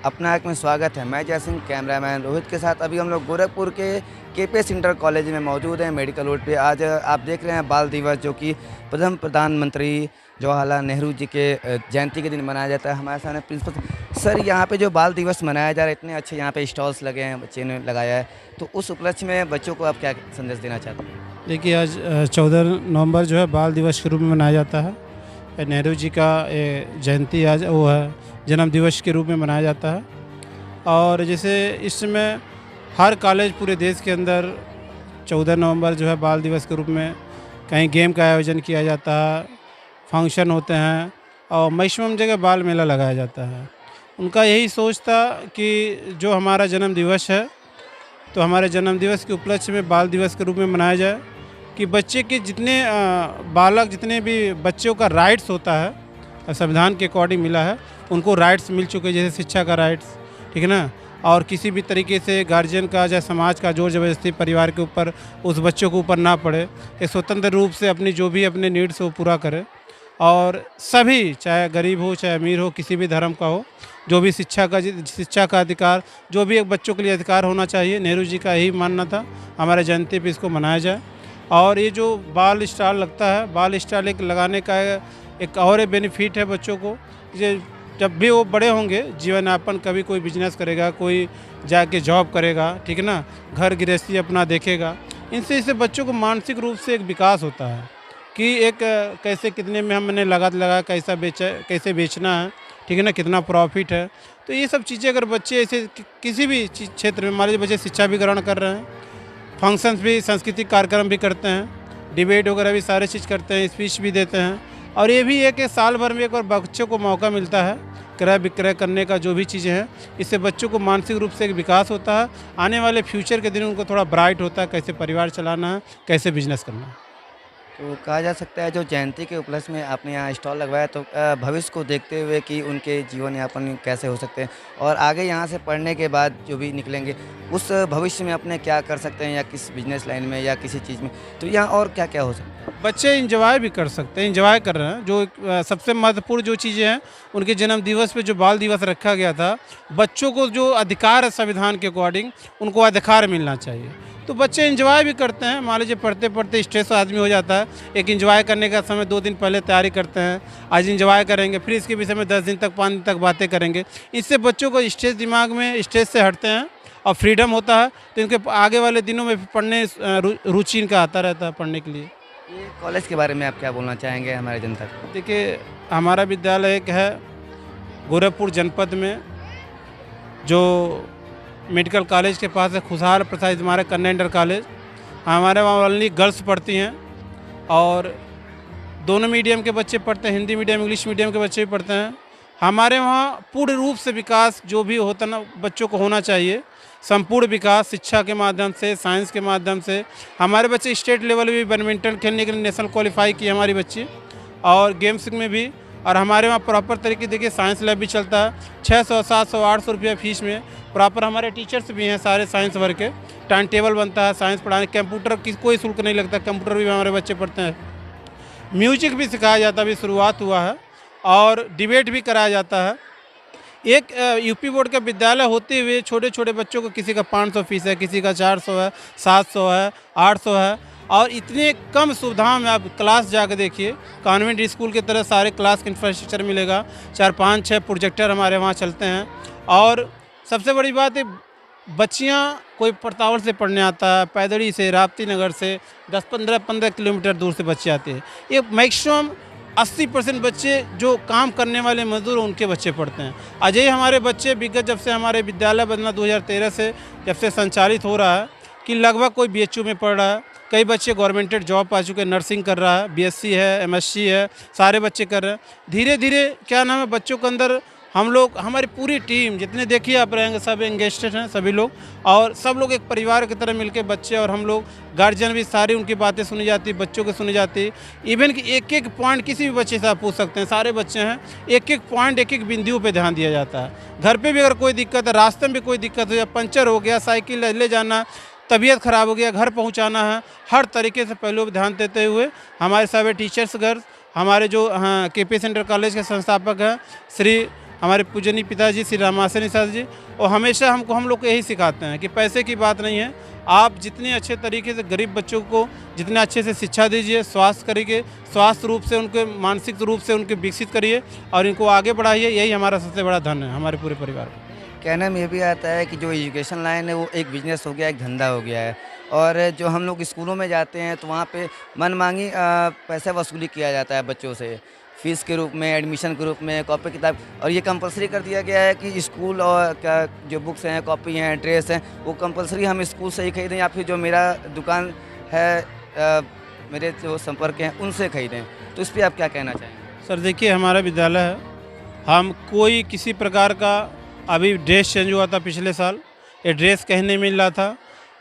अपना एक में स्वागत है। मैं जय सिंह, कैमरामैन रोहित के साथ अभी हम लोग गोरखपुर के केपीएस इंटर कॉलेज में मौजूद हैं, मेडिकल रोड पे। आज आप देख रहे हैं बाल दिवस, जो कि प्रधानमंत्री जवाहरलाल नेहरू जी के जयंती के दिन मनाया जाता है। हमारे सामने प्रिंसिपल सर, यहाँ पे जो बाल दिवस मनाया जा रहा है, इतने अच्छे यहाँ पे स्टॉल्स लगे हैं, बच्चे ने लगाया है, तो उस उपलक्ष्य में बच्चों को आप क्या संदेश देना चाहते हैं? देखिए, आज 14 नवंबर जो है बाल दिवस के रूप में मनाया जाता है। नेहरू जी का जयंती आज वो है, जन्म दिवस के रूप में मनाया जाता है। और जैसे इसमें हर कॉलेज पूरे देश के अंदर 14 नवंबर जो है बाल दिवस के रूप में कहीं गेम का आयोजन किया जाता है, फंक्शन होते हैं और मैक्सिमम जगह बाल मेला लगाया जाता है। उनका यही सोच था कि जो हमारा जन्म दिवस है, तो हमारे जन्म दिवस के उपलक्ष्य में बाल दिवस के रूप में मनाया जाए कि बच्चे के जितने बालक, जितने भी बच्चों का राइट्स होता है, संविधान के अकॉर्डिंग मिला है, उनको राइट्स मिल चुके हैं, जैसे शिक्षा का राइट्स, ठीक है ना। और किसी भी तरीके से गार्जियन का या समाज का जोर ज़बरदस्ती परिवार के ऊपर, उस बच्चों के ऊपर ना पड़े। एक स्वतंत्र रूप से अपनी जो भी अपने नीड्स हो पूरा करे। और सभी, चाहे गरीब हो चाहे अमीर हो, किसी भी धर्म का हो, जो भी शिक्षा का अधिकार, जो भी एक बच्चों के लिए अधिकार होना चाहिए, नेहरू जी का यही मानना था। हमारे जयंती पे इसको मनाया जाए। और ये जो बाल स्टाल लगता है, बाल स्टाल एक लगाने का एक और बेनिफिट है बच्चों को। ये जब भी वो बड़े होंगे, जीवन यापन, कभी कोई बिजनेस करेगा, कोई जाके जॉब करेगा, ठीक है ना, घर गृहस्थी अपना देखेगा, इससे बच्चों को मानसिक रूप से एक विकास होता है कि एक कैसे, कितने में हमने लागत लगा, कैसे बेचना है, ठीक है ना, कितना प्रॉफिट है। तो ये सब चीज़ें अगर बच्चे ऐसे किसी भी क्षेत्र में, मान लीजिए बच्चे शिक्षा भी ग्रहण कर रहे हैं, फंक्शंस भी, सांस्कृतिक कार्यक्रम भी करते हैं, डिबेट वगैरह भी सारे चीज़ करते हैं, स्पीच भी देते हैं। और ये भी है कि साल भर में एक बार बच्चों को मौका मिलता है क्रय विक्रय करने का, जो भी चीज़ें हैं, इससे बच्चों को मानसिक रूप से एक विकास होता है। आने वाले फ्यूचर के दिन उनको थोड़ा ब्राइट होता है, कैसे परिवार चलाना है, कैसे बिजनेस करना है। तो कहा जा सकता है जो जयंती के उपलक्ष्य में आपने यहाँ स्टॉल लगवाया, तो भविष्य को देखते हुए कि उनके जीवन यापन कैसे हो सकते हैं और आगे यहाँ से पढ़ने के बाद जो भी निकलेंगे, उस भविष्य में अपने क्या कर सकते हैं, या किस बिजनेस लाइन में या किसी चीज़ में, तो यहाँ और क्या क्या हो सकता है? बच्चे इंजॉय भी कर सकते हैं, इंजॉय कर रहे हैं। जो सबसे महत्वपूर्ण जो चीज़ें हैं, उनके जन्म दिवस पे जो बाल दिवस रखा गया था, बच्चों को जो अधिकार है संविधान के अकॉर्डिंग, उनको अधिकार मिलना चाहिए। तो बच्चे इंजॉय भी करते हैं। मान लीजिए पढ़ते पढ़ते स्ट्रेस आदमी हो जाता है, एक इंजॉय करने का समय 2 दिन पहले तैयारी करते हैं, आज इंजॉय करेंगे, फिर इसके विषय में 10 दिन तक, 5 दिन तक बातें करेंगे। इससे बच्चों को स्ट्रेस, दिमाग में स्ट्रेस से हटते हैं और फ्रीडम होता है, तो इनके आगे वाले दिनों में पढ़ने रुचि इनका आता रहता है पढ़ने के लिए। ये कॉलेज के बारे में आप क्या बोलना चाहेंगे हमारे जनता को? देखिए, हमारा विद्यालय एक है गोरखपुर जनपद में, जो मेडिकल कॉलेज के पास है, खुशहाल प्रसाद स्मारक कन्या इंटर कॉलेज। हमारे वहाँ ओनली गर्ल्स पढ़ती हैं और दोनों मीडियम के बच्चे पढ़ते हैं, हिंदी मीडियम, इंग्लिश मीडियम के बच्चे भी पढ़ते हैं। हमारे वहाँ पूर्ण रूप से विकास जो भी होता ना बच्चों को होना चाहिए, संपूर्ण विकास शिक्षा के माध्यम से, साइंस के माध्यम से। हमारे बच्चे स्टेट लेवल भी बैडमिंटन खेलने के लिए नेशनल क्वालिफाई किए हमारी बच्ची, और गेम्स में भी। और हमारे वहाँ प्रॉपर तरीके, देखिए साइंस लैब भी चलता है, 600, 700, 800 रुपया फीस में। प्रॉपर हमारे टीचर्स भी हैं सारे साइंस वर्ग के, टाइम टेबल बनता है साइंस पढ़ाने, कंप्यूटर की कोई शुल्क नहीं लगता, कंप्यूटर भी हमारे बच्चे पढ़ते हैं। म्यूजिक भी सिखाया जाता है, अभी शुरुआत हुआ है, और डिबेट भी कराया जाता है। एक यूपी बोर्ड का विद्यालय होते हुए छोटे छोटे बच्चों को, किसी का 500 फीस है, किसी का 400 है, 700 है, 800 है, और इतने कम सुविधाओं में आप क्लास जाकर देखिए। कॉन्वेंट स्कूल की तरह सारे क्लास का इंफ्रास्ट्रक्चर मिलेगा, 4, 5, 6 प्रोजेक्टर हमारे वहाँ चलते हैं। और सबसे बड़ी बात है, बच्चियाँ कोई परतावल से पढ़ने आता है, पैदड़ी से, राप्ती नगर से 10-15 किलोमीटर दूर से बच्चे आते हैं। ये मैक्सिमम 80% बच्चे जो काम करने वाले मजदूर, उनके बच्चे पढ़ते हैं। अजय हमारे बच्चे विगत, जब से हमारे विद्यालय बदला 2013 से जब से संचालित हो रहा है, कि लगभग कोई बीएचयू में पढ़ रहा है, कई बच्चे गवर्नमेंटेड जॉब पा चुके हैं, नर्सिंग कर रहा है, बीएससी है, एमएससी है, सारे बच्चे कर रहे हैं। धीरे धीरे क्या नाम है, बच्चों के अंदर हम लोग, हमारी पूरी टीम, जितने देखिए आप रहेंगे, सब एंगेज्ड हैं सभी लोग, और सब लोग एक परिवार की तरह मिलके, बच्चे और हम लोग, गार्जियन भी, सारी उनकी बातें सुनी जाती है, बच्चों की सुनी जाती है। इवन कि एक एक पॉइंट किसी भी बच्चे से आप पूछ सकते हैं, सारे बच्चे हैं, एक एक पॉइंट, एक एक बिंदुओं पे ध्यान दिया जाता है। घर पे भी अगर कोई दिक्कत है, रास्ते में भी कोई दिक्कत हो, या पंचर हो गया, साइकिल ले जाना, तबीयत ख़राब हो गया, घर पहुंचाना है, हर तरीके से पहलू ध्यान देते हुए हमारे सभी टीचर्स घर, हमारे जो केपीएस इंटर कॉलेज के संस्थापक हैं श्री हमारे पूजनीय पिताजी श्री रामाशय निषाद जी, और हमेशा हम लोग को यही सिखाते हैं कि पैसे की बात नहीं है, आप जितने अच्छे तरीके से गरीब बच्चों को जितने अच्छे से शिक्षा दीजिए, स्वास्थ्य रूप से उनके मानसिक रूप से उनके विकसित करिए और इनको आगे बढ़ाइए, यही हमारा सबसे बड़ा धन है हमारे पूरे परिवार का। कहने में ये भी आता है कि जो एजुकेशन लाइन है वो एक बिजनेस हो गया, एक धंधा हो गया है, और जो हम लोग स्कूलों में जाते हैं तो वहाँ पे मनमांगी पैसा वसूली किया जाता है बच्चों से, फीस के रूप में, एडमिशन के रूप में, कॉपी किताब, और ये कंपलसरी कर दिया गया है कि स्कूल और का जो बुक्स हैं, कॉपी हैं, ड्रेस हैं, वो कंपलसरी हम स्कूल से ही खरीदें या फिर जो मेरा दुकान है मेरे जो संपर्क हैं उनसे खरीदें। तो इस पर आप क्या कहना चाहेंगे? सर देखिए, हमारा विद्यालय है, हम कोई किसी प्रकार का, अभी ड्रेस चेंज हुआ था पिछले साल, ये ड्रेस कहीं नहीं मिल रहा था,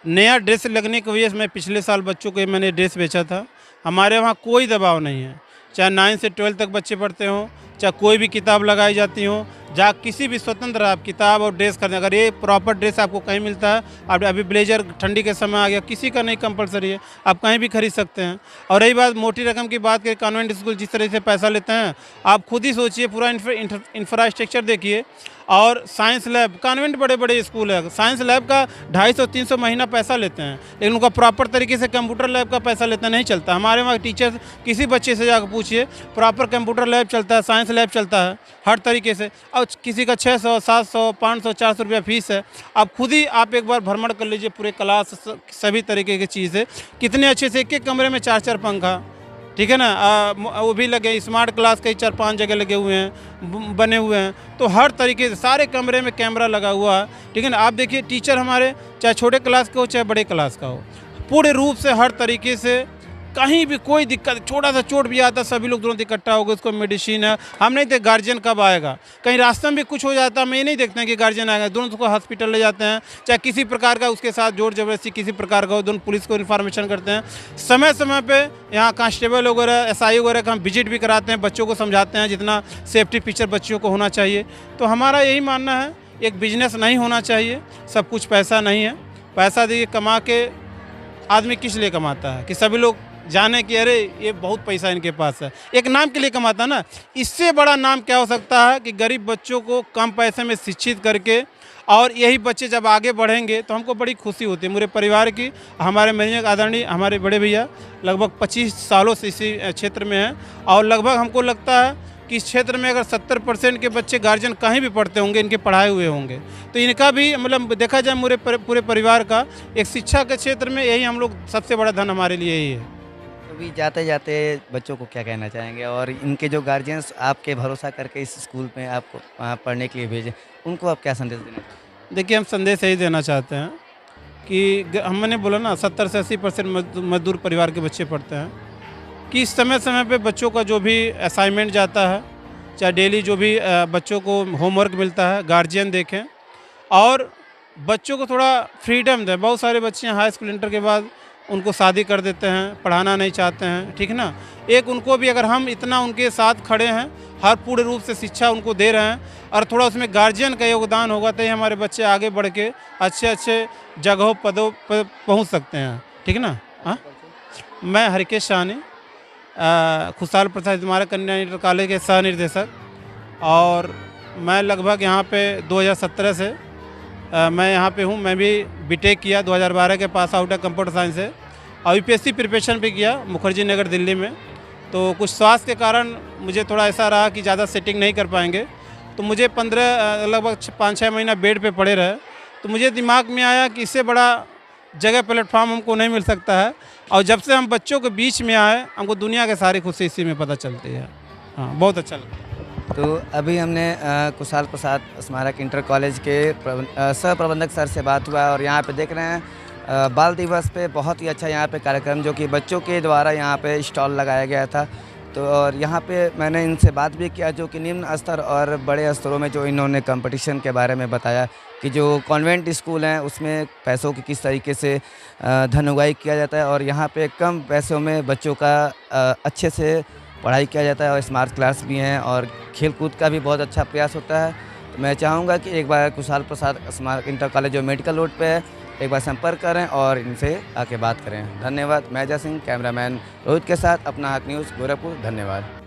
नया ड्रेस लगने की वजह से मैं पिछले साल बच्चों को मैंने ड्रेस बेचा था। हमारे वहाँ कोई दबाव नहीं है, चाहे 9 से 12 तक बच्चे पढ़ते हों, चाहे कोई भी किताब लगाई जाती हो, जहाँ किसी भी स्वतंत्र आप किताब और ड्रेस खरीदें। अगर ये प्रॉपर ड्रेस आपको कहीं मिलता है, अब अभी ब्लेजर ठंडी के समय आ गया, किसी का नहीं कंपलसरी है, आप कहीं भी खरीद सकते हैं। और रही बात मोटी रकम की बात करें, कॉन्वेंट स्कूल जिस तरह से पैसा लेते हैं, आप खुद ही सोचिए, पूरा इंफ्रास्ट्रक्चर देखिए, और साइंस लैब, कॉन्वेंट बड़े बड़े स्कूल है, साइंस लैब का 250-300 महीना पैसा लेते हैं, लेकिन उनका प्रॉपर तरीके से कंप्यूटर लैब का पैसा लेते नहीं चलता। हमारे वहाँ टीचर्स, किसी बच्चे से जाकर पूछिए, प्रॉपर कंप्यूटर लैब चलता है, साइंस लैब चलता है, हर तरीके से, और किसी का 600, 700, 500, 400 रुपया फीस है। आप खुद ही आप एक बार भ्रमण कर लीजिए पूरे क्लास, सभी तरीके की चीज़ है, कितने अच्छे से, एक कमरे में 4-4 पंखा, ठीक है ना, वो भी लगे, स्मार्ट क्लास कई 4-5 जगह लगे हुए हैं, बने हुए हैं, तो हर तरीके से सारे कमरे में कैमरा लगा हुआ है, ठीक है ना। आप देखिए टीचर हमारे, चाहे छोटे क्लास का हो चाहे बड़े क्लास का हो, पूरे रूप से हर तरीके से, कहीं भी कोई दिक्कत, छोटा सा चोट भी आता, सभी लोग तुरंत इकट्ठा हो गए, उसको मेडिसिन है। हम नहीं देखते गार्जियन कब आएगा, कहीं रास्ते में भी कुछ हो जाता है, हम ये नहीं देखते हैं कि गार्जियन आएगा, दोनों उसको हॉस्पिटल ले जाते हैं, चाहे किसी प्रकार का उसके साथ जोर जबरदस्ती किसी प्रकार का हो, दोनों पुलिस को इन्फॉर्मेशन करते हैं। समय समय पे यहाँ कांस्टेबल वगैरह, SI वगैरह का हम विजिट भी कराते हैं, बच्चों को समझाते हैं जितना सेफ्टी फीचर बच्चों को होना चाहिए। तो हमारा यही मानना है, एक बिजनेस नहीं होना चाहिए, सब कुछ पैसा नहीं है। पैसा देखिए कमा के आदमी किस लिए कमाता है, कि सभी लोग जाने कि अरे ये बहुत पैसा इनके पास है, एक नाम के लिए कमाता ना। इससे बड़ा नाम क्या हो सकता है कि गरीब बच्चों को कम पैसे में शिक्षित करके, और यही बच्चे जब आगे बढ़ेंगे तो हमको बड़ी खुशी होती है, मेरे परिवार की। हमारे मेरे आदरणीय हमारे बड़े भैया लगभग 25 सालों से इसी क्षेत्र में हैं, और लगभग हमको लगता है कि इस क्षेत्र में अगर 70% के बच्चे गार्जियन कहीं भी पढ़ते होंगे, इनके पढ़ाए हुए होंगे, तो इनका भी मतलब देखा जाए मेरे पूरे परिवार का एक शिक्षा के क्षेत्र में यही हम लोग, सबसे बड़ा धन हमारे लिए यही है। अभी जाते जाते बच्चों को क्या कहना चाहेंगे, और इनके जो गार्जियंस आपके भरोसा करके इस स्कूल में आपको पढ़ने के लिए भेजें, उनको आप क्या संदेश देना चाहेंगे? देखिए, हम संदेश यही देना चाहते हैं कि हमने बोला ना 70 से 80% मजदूर परिवार के बच्चे पढ़ते हैं, कि समय समय पे बच्चों का जो भी असाइनमेंट जाता है, चाहे डेली जो भी बच्चों को होमवर्क मिलता है, गार्जियन देखें और बच्चों को थोड़ा फ्रीडम दें। बहुत सारे बच्चे हाई स्कूल इंटर के बाद उनको शादी कर देते हैं, पढ़ाना नहीं चाहते हैं, ठीक ना। एक उनको भी अगर हम इतना उनके साथ खड़े हैं, हर पूर्ण रूप से शिक्षा उनको दे रहे हैं, और थोड़ा उसमें गार्जियन का योगदान होगा, तो हमारे बच्चे आगे बढ़ के अच्छे अच्छे जगहों पदों पर पहुंच सकते हैं, ठीक ना। हाँ, मैं हरिकेश साहनी, खुशहाल प्रसाद स्मारक कन्या इंटर कॉलेज के सह निर्देशक, और मैं लगभग यहाँ पे 2017 से मैं यहाँ पे हूँ। मैं भी बीटेक किया, 2012 के पास आउट है कंप्यूटर साइंस से, और UPSC प्रिपरेशन भी किया मुखर्जी नगर दिल्ली में। तो कुछ स्वास्थ्य के कारण मुझे थोड़ा ऐसा रहा कि ज़्यादा सेटिंग नहीं कर पाएंगे, तो मुझे लगभग 5-6 महीना बेड पे पड़े रहे। तो मुझे दिमाग में आया कि इससे बड़ा जगह प्लेटफॉर्म हमको नहीं मिल सकता है, और जब से हम बच्चों के बीच में आए, हमको दुनिया के सारी खुशी इसी में पता चलती है। हाँ, बहुत अच्छा लगा। तो अभी हमने खुशहाल प्रसाद स्मारक इंटर कॉलेज के सह प्रबंधक सर से बात हुआ, और यहाँ पे देख रहे हैं बाल दिवस पे बहुत ही अच्छा यहाँ पे कार्यक्रम, जो कि बच्चों के द्वारा यहाँ पे स्टॉल लगाया गया था। तो और यहाँ पे मैंने इनसे बात भी किया, जो कि निम्न स्तर और बड़े स्तरों में जो इन्होंने कंपटीशन के बारे में बताया, कि जो कॉन्वेंट स्कूल हैं उसमें पैसों की किस तरीके से धन उगाही किया जाता है, और यहाँ पे कम पैसों में बच्चों का अच्छे से पढ़ाई किया जाता है, और स्मार्ट क्लास भी हैं, और खेल कूद का भी बहुत अच्छा प्रयास होता है। तो मैं चाहूँगा कि एक बार खुशहाल प्रसाद स्मारक इंटर कॉलेज जो मेडिकल रोड पे है, एक बार संपर्क करें और इनसे आके बात करें। धन्यवाद। मैं अजय सिंह, कैमरामैन रोहित के साथ, अपना हक न्यूज़ गोरखपुर। धन्यवाद।